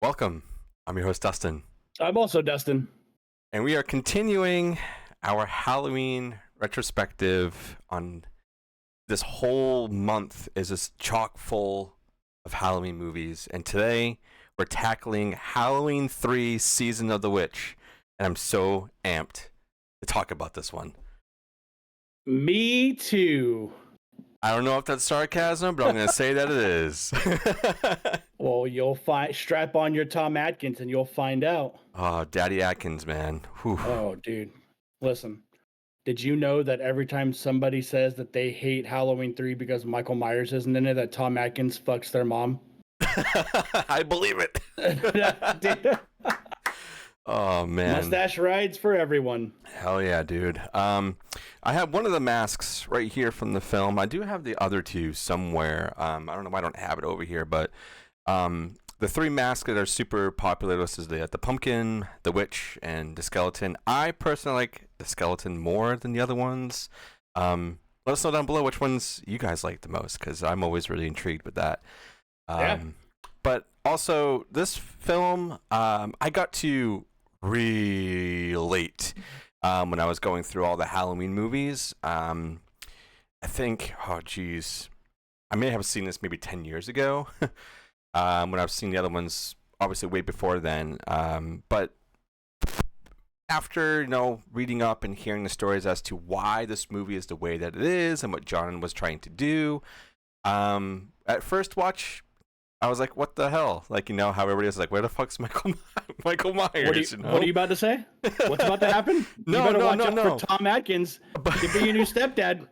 Welcome. I'm your host, Dustin, I'm also Dustin. and we are continuing our Halloween retrospective. On this whole month is just chock full of Halloween movies, and today we're tackling Halloween 3 Season of the Witch, and I'm so amped to talk about this one. Me too. I don't know if that's sarcasm, but I'm going to say that it is. Well, you'll find. Strap on your Tom Atkins, and you'll find out. Oh, Daddy Atkins, man. Whew. Oh, dude, listen. Did you know that every time somebody says that they hate Halloween 3 because Michael Myers isn't in it, that Tom Atkins fucks their mom? I believe it. Dude, Oh man, mustache rides for everyone. hell yeah, dude. I have one of the masks right here from the film. I do have the other two somewhere. I don't know why I don't have it over here, but the three masks that are super popular list is the pumpkin, the witch, and the skeleton. I personally like the skeleton more than the other ones. Let us know down below which ones you guys like the most, because I'm always really intrigued with that. Yeah. But also, this film, I got to relate when I was going through all the Halloween movies. I think, oh geez, I may have seen this maybe 10 years ago when I've seen the other ones, obviously way before then. But after, reading up and hearing the stories as to why this movie is the way that it is and what John was trying to do, at first watch, I was like, what the hell? Like, how everybody is like, where the fuck's Michael Myers? What are you about to say? What's about to happen? No, you better no, watch no, out no. for Tom Atkins. He could be your new stepdad.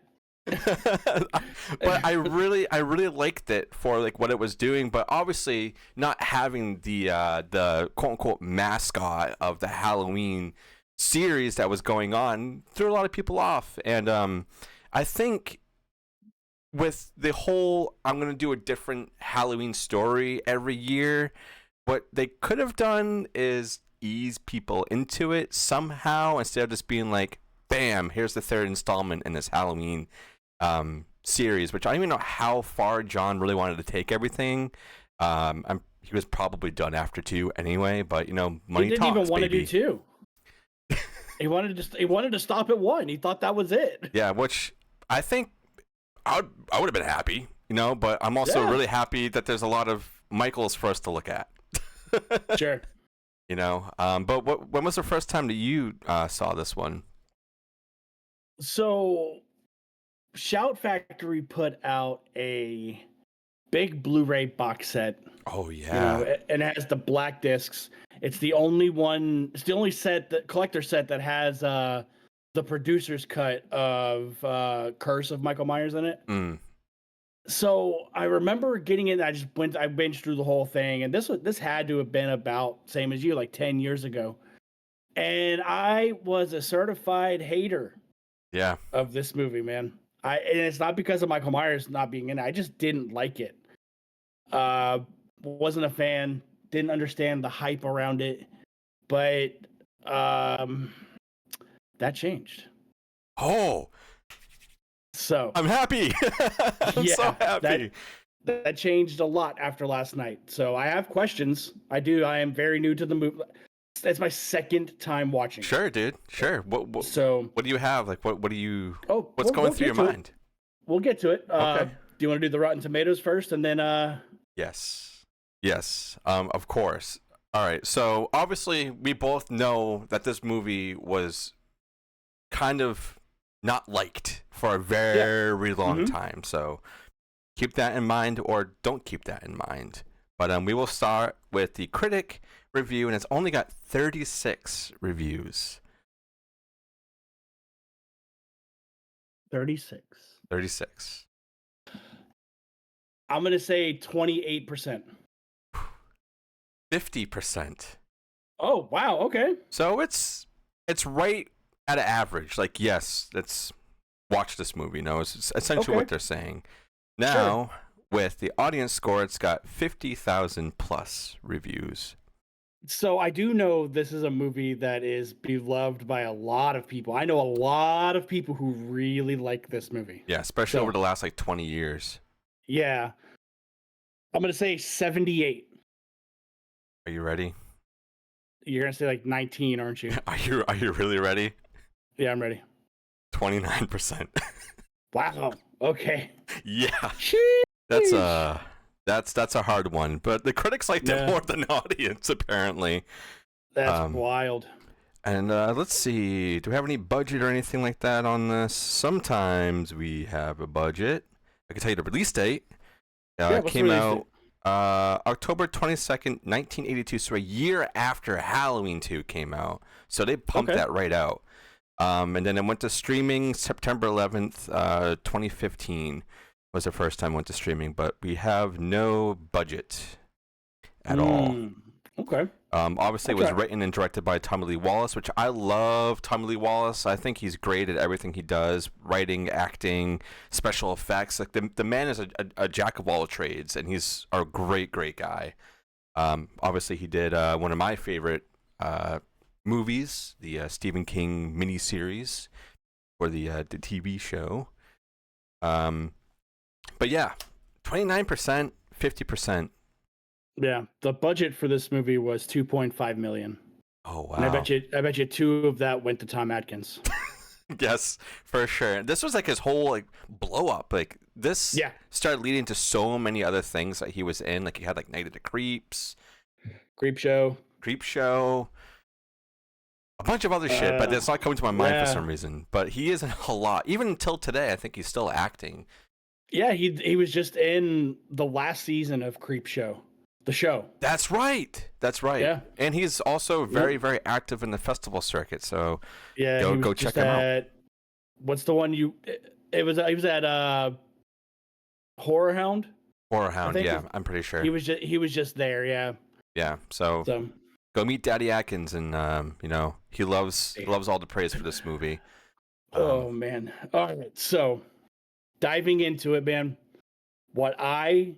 But I really liked it for like what it was doing, but obviously not having the quote unquote mascot of the Halloween series that was going on threw a lot of people off. And I think with the whole I'm gonna do a different Halloween story every year, what they could have done is ease people into it somehow instead of just being like, bam, here's the third installment in this Halloween series, which I don't even know how far John really wanted to take everything. He was probably done after 2 anyway, but money He didn't talks, even want baby. to do 2. He wanted to stop at 1. He thought that was it. Yeah, which I think I would have been happy, but I'm also really happy that there's a lot of Michaels for us to look at. Sure. But when was the first time that you saw this one? So, Shout Factory put out a big Blu-ray box set. Oh yeah. And it has the black discs. It's the only one. It's the only collector set that has the producer's cut of Curse of Michael Myers in it. Mm. So I remember getting it. I binged through the whole thing, and this had to have been about same as you, like 10 years ago. And I was a certified hater. Yeah. Of this movie, man. And it's not because of Michael Myers not being in it. I just didn't like it. Wasn't a fan. Didn't understand the hype around it. But that changed. Oh. So I'm happy. I'm so happy. That changed a lot after last night. So I have questions. I do. I am very new to the movie. That's my second time watching. Sure, dude. Sure. What do you have? Like, what do you? What's going through your mind? We'll get to it. Okay. Do you want to do the Rotten Tomatoes first, and then? Yes. Of course. All right. So obviously, we both know that this movie was kind of not liked for a very long time. So keep that in mind, or don't keep that in mind. But we will start with the critic review, and it's only got 36 reviews. 36. I'm gonna say 28%. 50%. Oh wow, okay. So it's right at an average. Like, yes, let's watch this movie. It's essentially what they're saying. Now, with the audience score, it's got 50,000 plus reviews. So I do know this is a movie that is beloved by a lot of people. I know a lot of people who really like this movie. Yeah, especially over the last 20 years. Yeah. I'm going to say 78. Are you ready? You're gonna say like 19, aren't you? Are you really ready? Yeah, I'm ready. 29%. Wow. Okay. Yeah. Sheesh. That's that's a hard one, but the critics liked it Yeah. more than the audience apparently. That's wild. And let's see, do we have any budget or anything like that on this? Sometimes we have a budget. I can tell you the release date. Yeah, It what's the came release out date? October 22nd, 1982, so a year after Halloween 2 came out. So they pumped Okay. that right out. And then it went to streaming September 11th, 2015 was the first time it went to streaming, but we have no budget at all. Okay. Obviously, it was written and directed by Tommy Lee Wallace, which I love. Tommy Lee Wallace, I think he's great at everything he does: writing, acting, special effects. Like the man is a jack of all trades, and he's a great guy. Obviously, he did one of my favorite movies, the Stephen King miniseries for the TV show. But yeah, 29%, 50%. Yeah, the budget for this movie was 2.5 million. Oh wow! And I bet you 2 of that went to Tom Atkins. Yes, for sure. This was like his whole like blow up. Like this started leading to so many other things that he was in. Like he had like Night of the Creeps, Creep Show, a bunch of other shit, but it's not coming to my mind for some reason. But he is in a lot. Even until today, I think he's still acting. Yeah, he was just in the last season of Creep Show. The show. That's right. Yeah. And he's also very active in the festival circuit. So go check him out. What's the one he was at Horror Hound? Horror Hound, yeah, I'm pretty sure. He was just there, yeah. Yeah. So go meet Daddy Atkins, and he loves all the praise for this movie. Oh man. All right. So diving into it, man, what I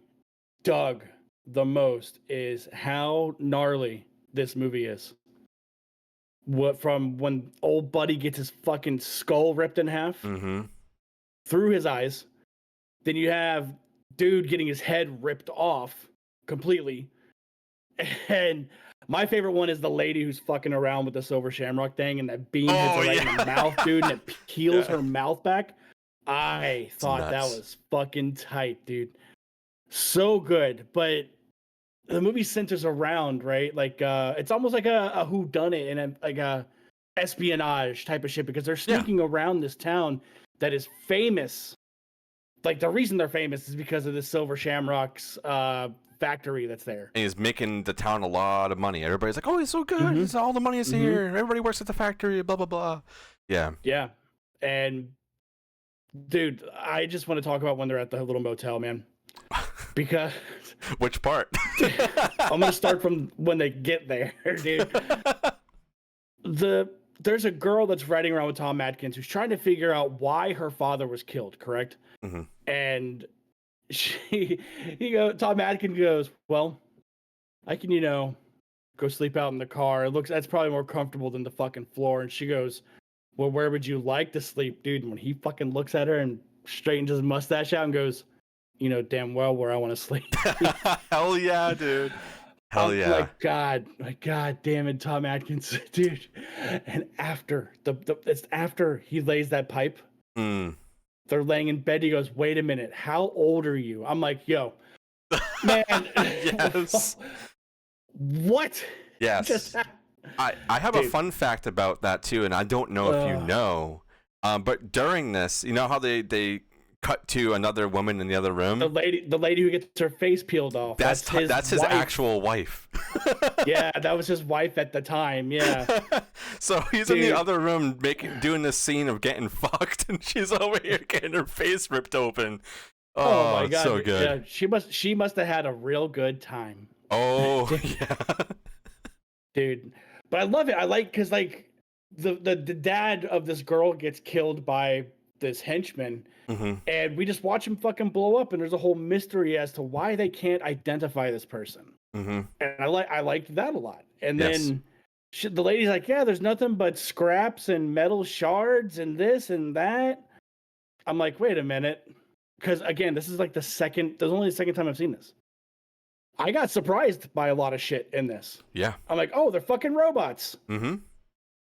dug the most is how gnarly this movie is. What from when old buddy gets his fucking skull ripped in half through his eyes, then you have dude getting his head ripped off completely, and my favorite one is the lady who's fucking around with the silver shamrock thing, and that beam hits her right in the mouth, dude, and it peels her mouth back. I thought that was fucking tight, dude. So good, but the movie centers around, right? Like it's almost like a whodunit and like a espionage type of shit, because they're sneaking around this town that is famous. Like the reason they're famous is because of the Silver Shamrock's factory that's there. And he's making the town a lot of money. Everybody's like, "Oh, he's so good! He's all the money is here. Everybody works at the factory." Blah blah blah. Yeah. Yeah. And dude, I just want to talk about when they're at the little motel, man. Because which part? I'm gonna start from when they get there, dude. There's a girl that's riding around with Tom Atkins who's trying to figure out why her father was killed, correct? And Tom Atkins goes, "Well, I can, go sleep out in the car. That's probably more comfortable than the fucking floor." And she goes, "Well, where would you like to sleep, dude?" And when he fucking looks at her and straightens his mustache out and goes, "You know damn well where I want to sleep." Hell yeah, dude. Hell yeah. My God damn it, Tom Atkins, dude. And after it's after he lays that pipe, they're laying in bed. He goes, "Wait a minute, how old are you?" I'm like, "Yo, man." Yes. What? Yes. I have a fun fact about that too, and I don't know if you know, but during this, you know how they cut to another woman in the other room? The lady who gets her face peeled off. That's his actual wife. Yeah, that was his wife at the time. Yeah. So he's in the other room doing this scene of getting fucked, and she's over here getting her face ripped open. Oh my God, so good. Yeah, she must have had a real good time. Oh yeah, dude. But I love it. I like because like the dad of this girl gets killed by this henchman, and we just watch him fucking blow up, and there's a whole mystery as to why they can't identify this person. And I liked that a lot. And then the lady's like, "Yeah, there's nothing but scraps and metal shards and this and that." I'm like, wait a minute, because again, this is like there's only the second time I've seen this. I got surprised by a lot of shit in this. Yeah. I'm like, oh, they're fucking robots. Mm-hmm.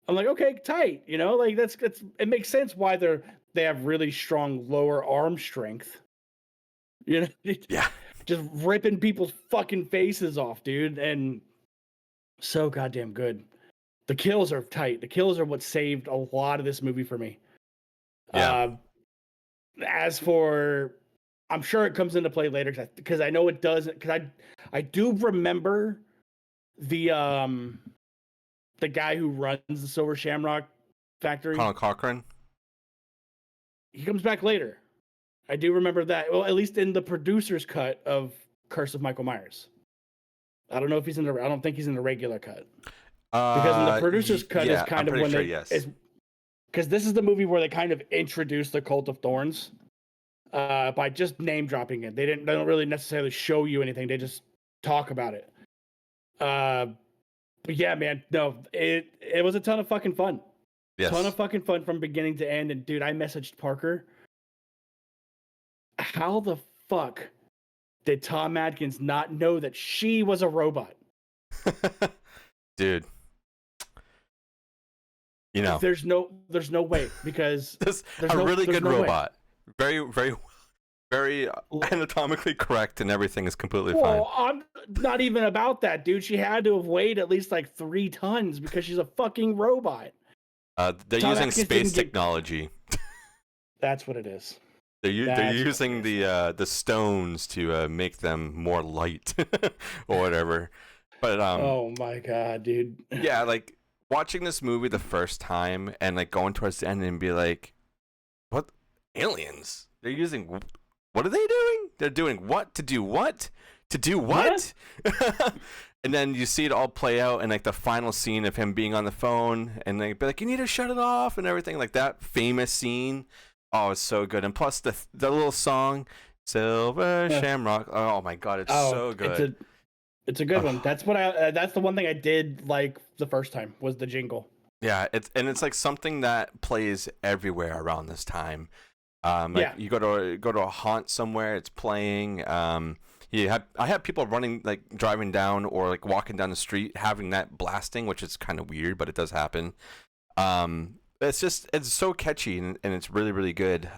I'm like, okay, tight. You know, like that's it makes sense why they have really strong lower arm strength. You know, Yeah. just ripping people's fucking faces off, dude, and so goddamn good. The kills are tight. The kills are what saved a lot of this movie for me. Yeah. As for, I'm sure it comes into play later because I know it doesn't. Because I do remember the guy who runs the Silver Shamrock factory. Colin Cochran. He comes back later. I do remember that. Well, at least in the producer's cut of Curse of Michael Myers. I don't know if he's in the. I don't think he's in the regular cut. Because in the producer's cut is kind of when sure, they is because this is the movie where they kind of introduce the Cult of Thorns by just name dropping it. They don't really necessarily show you anything. They just talk about it. But yeah, man, no, it was a ton of fucking fun. Yes. Ton of fucking fun from beginning to end. And dude, I messaged Parker. How the fuck did Tom Atkins not know that she was a robot? Dude. You know, there's no way because there's a really good robot. Way. Very anatomically correct and everything is completely fine. Well, I'm not even about that, dude. She had to have weighed at least like 3 tons because she's a fucking robot. They're using space technology. That's what it is. They're using the stones to make them more light or whatever. But oh my god, dude. Yeah, like watching this movie the first time and like going towards the end and be like, what aliens? They're using what are they doing? They're doing what? To do what? To do what? And then you see it all play out in like the final scene of him being on the phone and they be like, you need to shut it off and everything, like that famous scene. Oh, it's so good. And plus the little song, Silver Shamrock. Oh my god, it's so good. It's a good one. That's the one thing I did like the first time was the jingle. Yeah, it's like something that plays everywhere around this time. You go to a haunt somewhere, it's playing. I have people running, like driving down or like walking down the street having that blasting, which is kind of weird, but it does happen. It's so catchy and it's really, really good.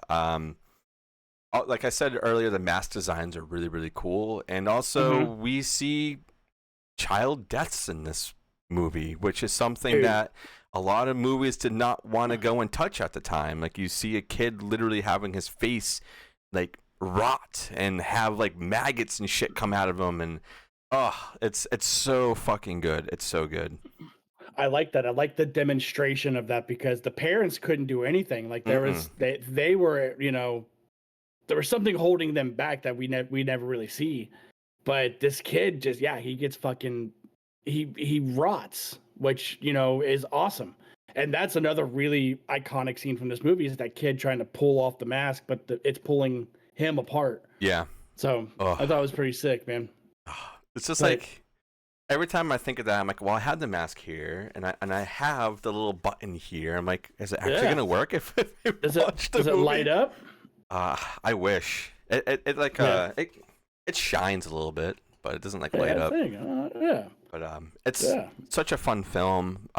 Like I said earlier, the mask designs are really, really cool. And also we see child deaths in this movie, which is something that a lot of movies did not want to go and touch at the time. Like you see a kid literally having his face like rot and have like maggots and shit come out of him. And it's so fucking good. It's so good. I like that. I like the demonstration of that because the parents couldn't do anything. Like there was, they were, you know, there was something holding them back that we never really see. But this kid just, he gets fucking, he rots, which, you know, is awesome. And that's another really iconic scene from this movie is that kid trying to pull off the mask, but it's pulling him apart. Yeah. So I thought it was pretty sick, man. It's just like every time I think of that, I'm like, well, I had the mask here and I have the little button here. I'm like, is it actually going to work if does it light up? I wish it shines a little bit, but it doesn't like light up. But it's such a fun film.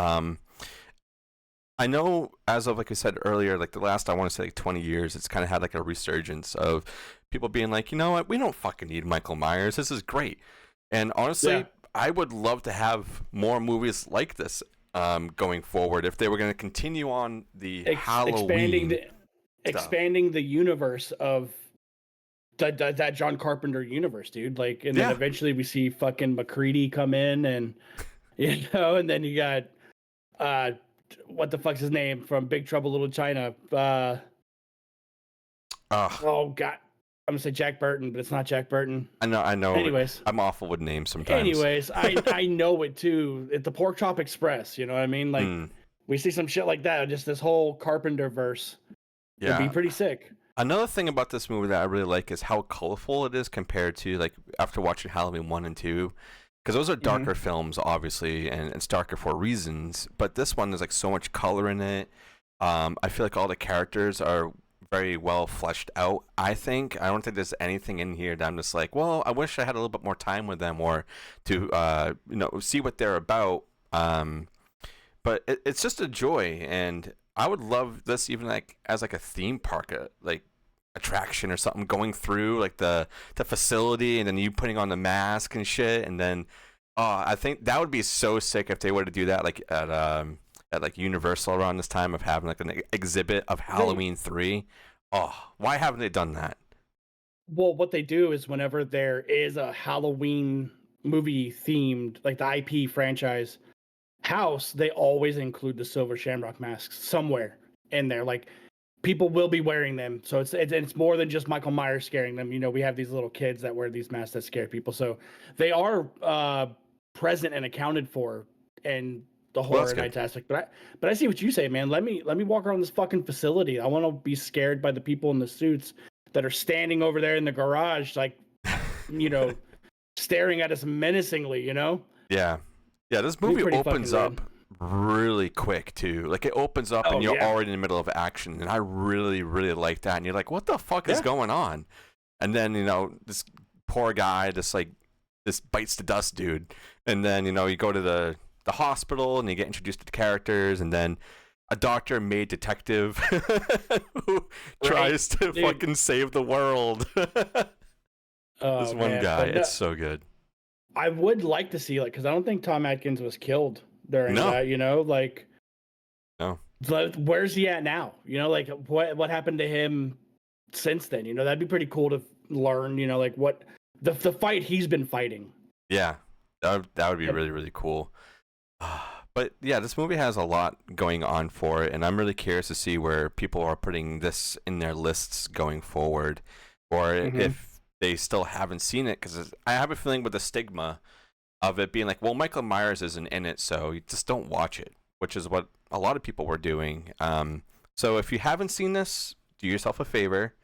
I know as of like I said earlier, like the last I want to say like 20 years, it's kind of had like a resurgence of people being like, you know what, we don't fucking need Michael Myers. This is great. And honestly, I would love to have more movies like this going forward if they were going to continue on the Halloween. Expanding the universe of that John Carpenter universe, dude. Like, and then eventually we see fucking McCready come in, and you know, and then you got what the fuck's his name from Big Trouble Little China? Oh god, I'm gonna say Jack Burton, but it's not Jack Burton. I know. Anyways, I'm awful with names sometimes. Anyways, I know it too. It's the Pork Chop Express. You know what I mean? Like we see some shit like that. Just this whole Carpenter verse. Yeah, it'd be pretty sick. Another thing about this movie that I really like is how colorful it is compared to like after watching Halloween 1 and 2, because those are darker films, obviously, and it's darker for reasons. But this one, there's like so much color in it. I feel like all the characters are very well fleshed out. I think I don't think there's anything in here that I'm just like, well, I wish I had a little bit more time with them or to see what they're about. But it's just a joy, and I would love this even like as like a theme park, like attraction or something, going through like the facility, and then you putting on the mask and shit, and then I think that would be so sick if they were to do that like at like Universal around this time of having like an exhibit of Halloween 3. Oh, why haven't they done that? Well, what they do is whenever there is a Halloween movie themed, like the IP franchise house, they always include the silver shamrock masks somewhere in there. Like people will be wearing them, so it's more than just Michael Myers scaring them. You know, we have these little kids that wear these masks that scare people, so they are present and accounted for in the Well, that's horror good. nights aspect. But I see what you say, man. Let me walk around this fucking facility. I want to be scared by the people in the suits that are standing over there in the garage, like, you know, staring at us menacingly. You know, Yeah. Yeah, this it'd be movie pretty fucking opens rad. up really quick too. Like it opens up and Oh you're yeah, already in the middle of action, and I really, really like that. And you're like, what the fuck is yeah. going on? And then, this poor guy just like this bites the dust dude. And then, you go to the hospital and you get introduced to the characters, and then a doctor made detective who Right, tries to dude. fucking save the world. This Oh one man, guy, but no, it's so good. I would like to see, like, because I don't think Tom Atkins was killed during No, that. You know, like, no. where's he at now? You know, like what happened to him since then? You know, that'd be pretty cool to learn. You know, like what the fight he's been fighting. Yeah, that would be Yep. really, really cool. But yeah, this movie has a lot going on for it, and I'm really curious to see where people are putting this in their lists going forward, or Mm-hmm. if they still haven't seen it. Because I have a feeling with the stigma of it being like, well, Michael Myers isn't in it, so you just don't watch it, which is what a lot of people were doing. So if you haven't seen this, do yourself a favor,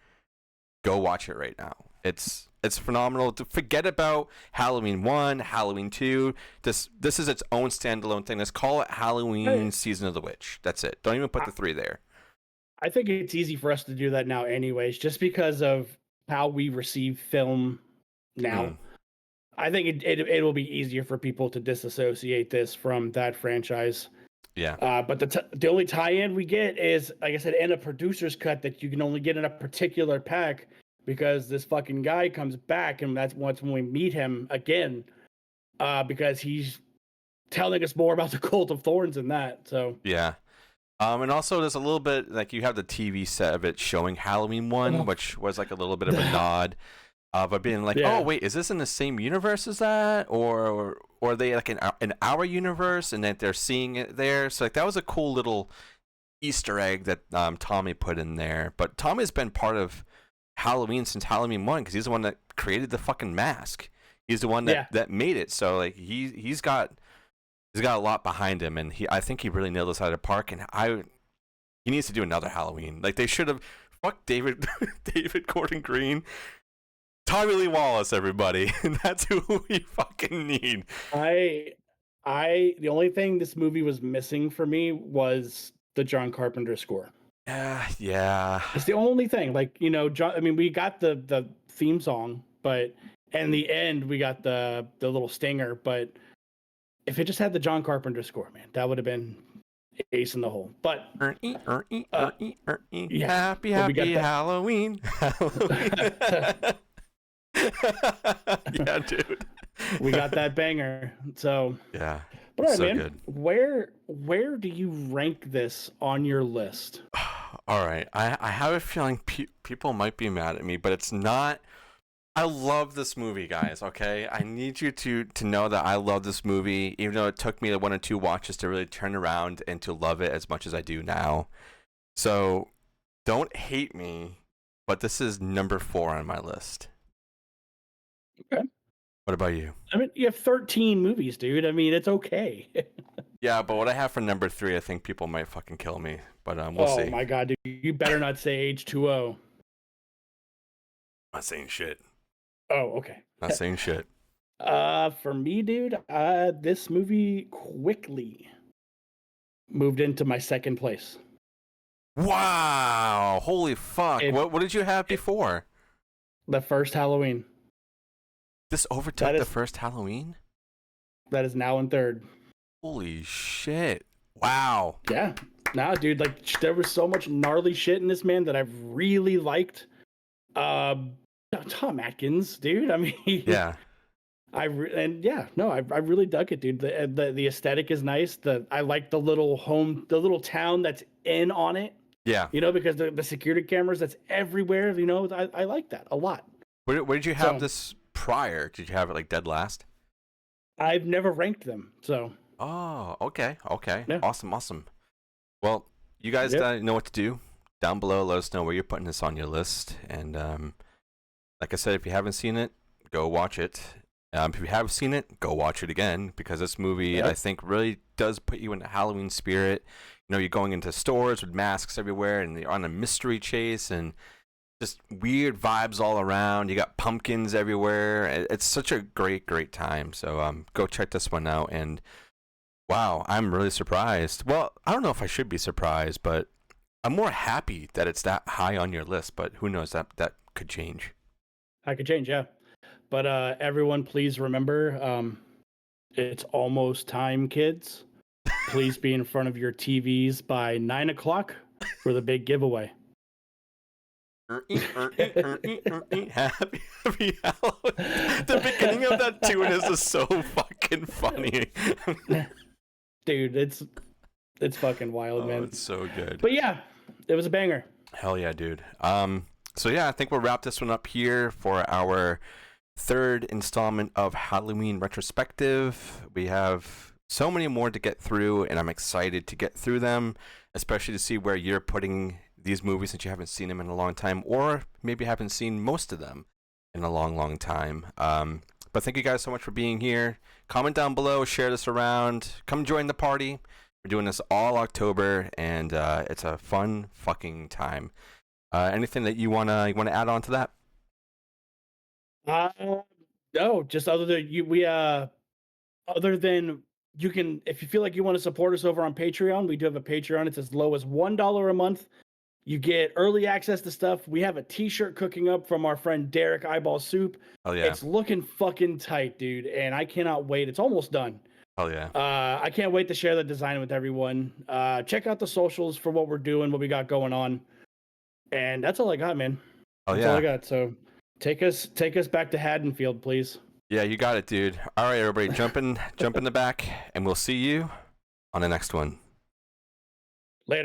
go watch it right now. It's phenomenal. To forget about Halloween 1, Halloween 2. This is its own standalone thing. Let's call it Halloween Season of the Witch. That's it. Don't even put I, the 3 there. I think it's easy for us to do that now, anyways, just because of how we receive film now. Mm, I think it will be easier for people to disassociate this from that franchise. yeah. But the only tie-in we get is, like I said, in a producer's cut that you can only get in a particular pack because this fucking guy comes back, and that's once when we meet him again, because he's telling us more about the Cult of Thorns and that. So, Yeah. And also there's a little bit like you have the TV set of it showing Halloween 1, oh, which was like a little bit of a nod of being like, oh yeah, wait, is this in the same universe as that, or are they like in our universe and that they're seeing it there? So like that was a cool little Easter egg that Tommy put in there. But Tommy's been part of Halloween since Halloween 1 because he's the one that created the fucking mask. He's the one yeah. that made it. So like he's got a lot behind him, and I think he really nailed this out of the park. And he needs to do another Halloween. Like they should have. Fuck David David Gordon Green. Tommy Lee Wallace, everybody. That's who we fucking need. I, the only thing this movie was missing for me was the John Carpenter score. Yeah. It's the only thing. Like, you know, John. I mean, we got the theme song, but in the end, we got the little stinger. But if it just had the John Carpenter score, man, that would have been ace in the hole. But uh, yeah, Happy, but we got happy Halloween. Halloween. that. Yeah, dude. We got that banger. So, Yeah. but all right, So man, good. where do you rank this on your list? All right. I have a feeling people might be mad at me, but it's not. I love this movie, guys. Okay, I need you to know that I love this movie, even though it took me 1 or 2 watches to really turn around and to love it as much as I do now. So, don't hate me, but this is number 4 on my list. Okay. What about you? I mean, you have 13 movies, dude. I mean, it's okay. Yeah, but what I have for number 3, I think people might fucking kill me. But we'll Oh see. my god, dude. You better not say H2O. Not saying shit. Oh, okay. Not saying shit. For me, dude, this movie quickly moved into my second place. Wow! Holy fuck! If What did you have before? the first Halloween. This That overtook the is first Halloween? that is now in third. Holy shit! Wow! Yeah. Nah, dude, like there was so much gnarly shit in this, man, that I've really liked. Um, Tom Atkins, dude. I mean, Yeah. I really dug it, dude. The aesthetic is nice. I like the little town that's in on it. Yeah. You know, because the security cameras that's everywhere. You know, I like that a lot. Where did you have So this prior? Did you have it like dead last? I've never ranked them. So Oh, okay, okay, yeah, awesome. Well, you guys yep, know what to do. Down below, let us know where you're putting this on your list. And like I said, if you haven't seen it, go watch it. If you have seen it, go watch it again because this movie, I yep. think, really does put you in the Halloween spirit. You know, you're going into stores with masks everywhere, and you're on a mystery chase, and just weird vibes all around. You got pumpkins everywhere. It's such a great time. So go check this one out. And wow, I'm really surprised. Well, I don't know if I should be surprised, but I'm more happy that it's that high on your list. But who knows, that could change. I could change, yeah. But everyone, please remember, it's almost time, kids. Please be in front of your TVs by 9 o'clock for the big giveaway. Happy Halloween. The beginning of that tune is just so fucking funny. Dude, it's fucking wild, man. It's so good. But yeah, it was a banger. Hell yeah, dude. So yeah, I think we'll wrap this one up here for our third installment of Halloween Retrospective. We have so many more to get through, and I'm excited to get through them, especially to see where you're putting these movies since you haven't seen them in a long time, or maybe haven't seen most of them in a long time. But thank you guys so much for being here. Comment down below, share this around, come join the party. We're doing this all October, and it's a fun fucking time. Anything that you wanna add on to that? No, just other than you can, if you feel like you want to support us over on Patreon, we do have a Patreon. It's as low as $1 a month. You get early access to stuff. We have a T-shirt cooking up from our friend Derek Eyeball Soup. Oh yeah. It's looking fucking tight, dude, and I cannot wait. It's almost done. Oh yeah. I can't wait to share the design with everyone. Check out the socials for what we're doing, what we got going on, and that's all I got, man. Oh That's yeah. all I got. So take us back to Haddonfield, please. Yeah, you got it, dude. All right, everybody, jump in the back, and we'll see you on the next one.